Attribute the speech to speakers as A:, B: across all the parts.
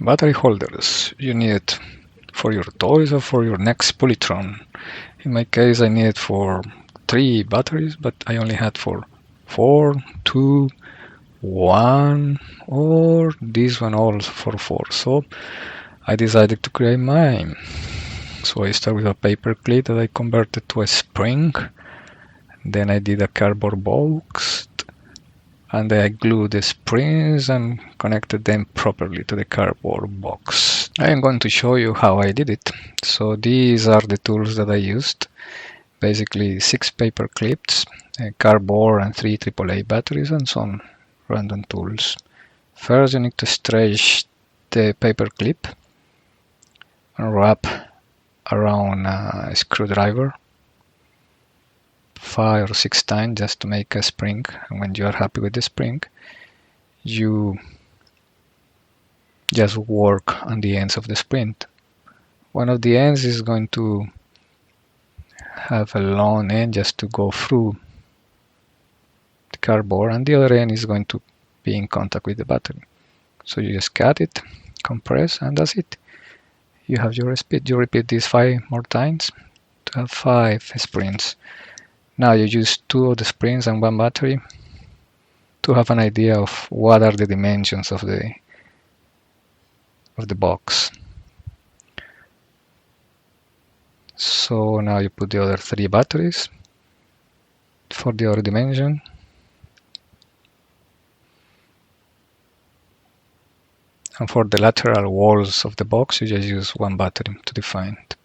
A: Battery holders you need for your toys or for your next Polytron. In my case, I needed for 3 batteries, but I only had for 4, 2, 1, or this one also for 4. So I decided to create mine. So I start with a paper clip that I converted to a spring. Then I did a cardboard box, and then I glued the springs and connected them properly to the cardboard box. I am going to show you how I did it. So these are the tools that I used. Basically 6 paper clips, a cardboard and 3 AAA batteries and some random tools. First you need to stretch the paper clip and wrap around a screwdriver 5 or 6 times just to make a spring, and when you are happy with the spring you just work on the ends of the spring. One of the ends is going to have a long end just to go through the cardboard, and the other end is going to be in contact with the battery. So you just cut it, compress, and that's it. You have your speed. You repeat this 5 more times to have 5 springs. Now you use 2 of the springs and 1 battery to have an idea of what are the dimensions of the box. So now you put the other 3 batteries for the other dimension. And for the lateral walls of the box, you just use 1 battery to define it.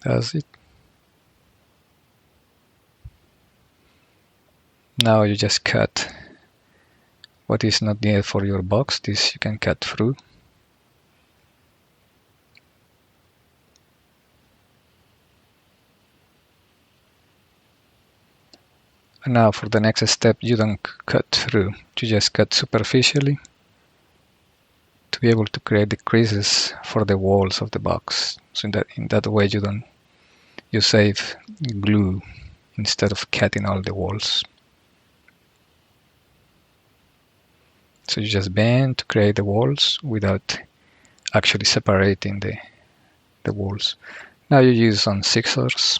A: That's it. Now you just cut what is not needed for your box. This you can cut through. And now for the next step, you don't cut through, you just cut superficially to be able to create the creases for the walls of the box. So in that way you save glue instead of cutting all the walls. So you just bend to create the walls without actually separating the walls. Now you use some scissors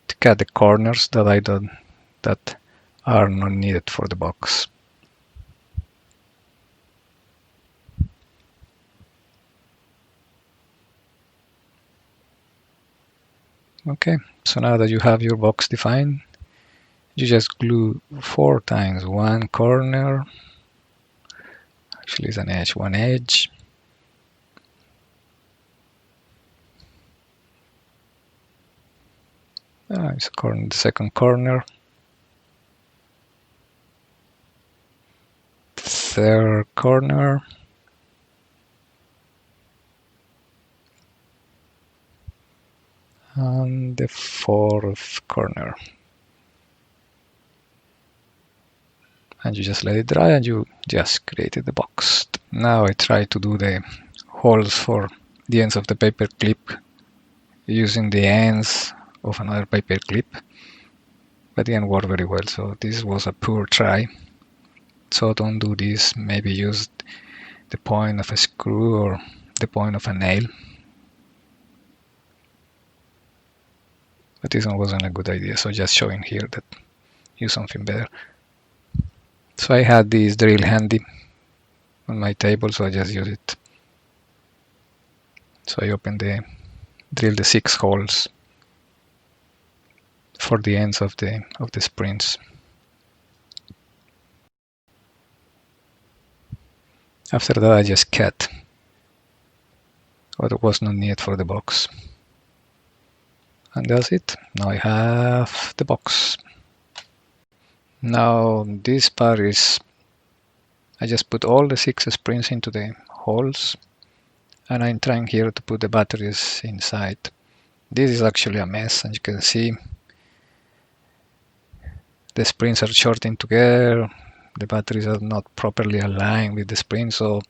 A: to cut the corners that are not needed for the box. Okay, so now that you have your box defined, you just glue 4 times 1 corner, actually it's an edge, 1 edge, it's a corner, the second corner, third corner, and the fourth corner. And you just let it dry and you just created the box. Now I try to do the holes for the ends of the paper clip using the ends of another paper clip, but it didn't work very well, so this was a poor try. So don't do this, maybe use the point of a screw or the point of a nail. But this one wasn't a good idea, so just showing here that use something better. So I had this drill handy on my table, so I just used it. So I drilled the 6 holes for the ends of the springs. After that I just cut what was not needed for the box. And that's it. Now I have the box. Now this part is, I just put all the 6 springs into the holes, and I'm trying here to put the batteries inside. This is actually a mess, and you can see the springs are shorting together, the batteries are not properly aligned with the springs, so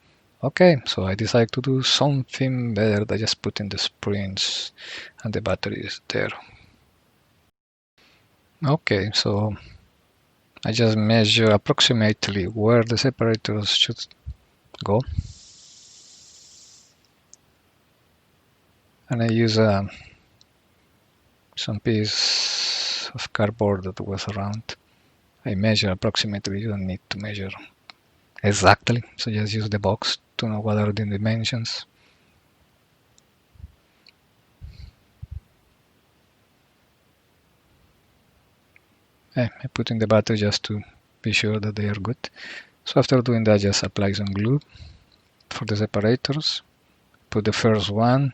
A: okay, so I decided to do something better than just putting the springs and the batteries there. Okay, so I just measure approximately where the separators should go, and I use some piece of cardboard that was around. I measure approximately. You don't need to measure exactly, so just use the box to know what are the dimensions. I put in the battery just to be sure that they are good. So after doing that, just apply some glue for the separators. Put the first one,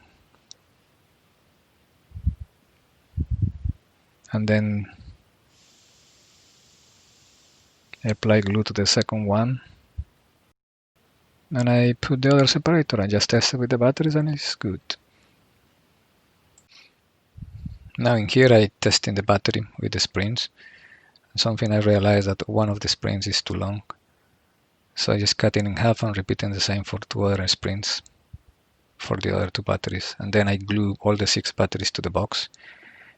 A: and then apply glue to the second one. And I put the other separator. I just tested with the batteries and it's good. Now in here I testing the battery with the springs. Something I realized that one of the springs is too long. So I just cut it in half and repeating the same for two other springs for the other two batteries. And then I glue all the 6 batteries to the box.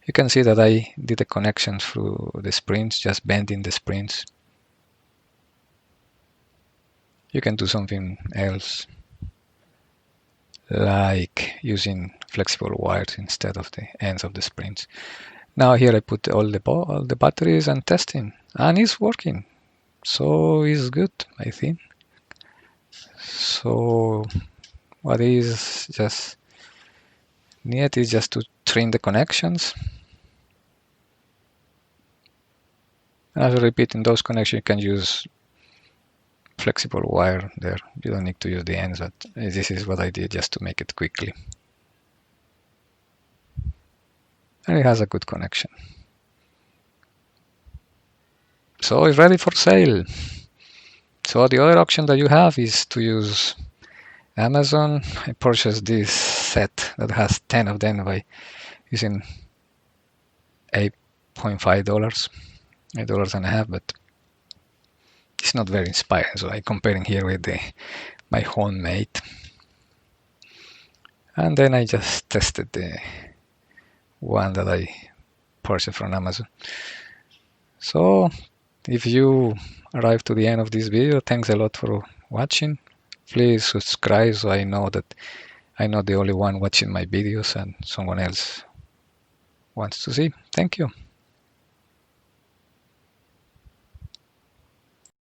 A: You can see that I did a connection through the springs, just bending the springs. You can do something else, like using flexible wires instead of the ends of the springs. Now here I put all the batteries and testing, and it's working. So it's good, I think. So what is just neat is just to trim the connections. And as I repeat, in those connections you can use flexible wire there. You don't need to use the ends, but this is what I did just to make it quickly. And it has a good connection. So it's ready for sale. So the other option that you have is to use Amazon. I purchased this set that has 10 of them by using $8.5, $8.50, but it's not very inspiring. So I'm comparing here with my homemade. And then I just tested the one that I purchased from Amazon. So if you arrive to the end of this video, thanks a lot for watching. Please subscribe so I know that I'm not the only one watching my videos and someone else wants to see. Thank you.